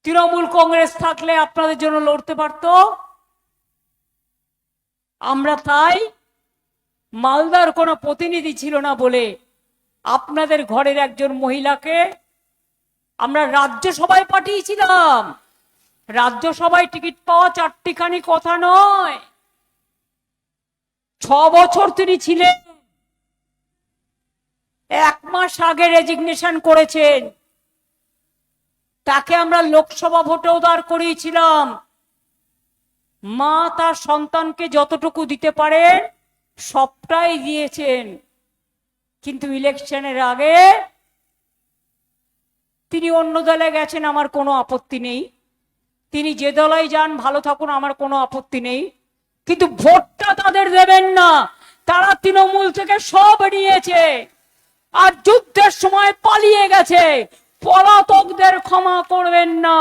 তৃণমূল কংগ্রেস থাকলে আপনাদের জন্য লড়তে পারত। আমরা তাই মালদার কোনো প্রতিনিধি ছিল না বলে আপনাদের ঘরের একজন মহিলাকে আমরা রাজ্যসভায় পাঠিয়েছিলাম। রাজ্যসভায় টিকিট পাওয়া চারটিখানি কথা নয়, 6 বছর তিনি ছিলেন। 1 মাস আগে রেজিগনেশন করেছেন। তাকে আমরা লোকসভা ভোটেও দাঁড় করিয়েছিলাম। মা তার সন্তানকে যতটুকু দিতে পারেন সবটাই দিয়েছেন, কিন্তু ইলেকশনের আগে তিনি অন্য দলে গেছেন, আমার কোনো আপত্তি নেই। তিনি যে দলাই যান ভালো থাকুন, আমার কোনো আপত্তি নেই, কিন্তু ভোটটা তাদের দেবেন না। তারা তৃণমূল থেকে সব নিয়েছে আর যুদ্ধের সময় পালিয়ে গেছে। পলাতকদের ক্ষমা করবেন না।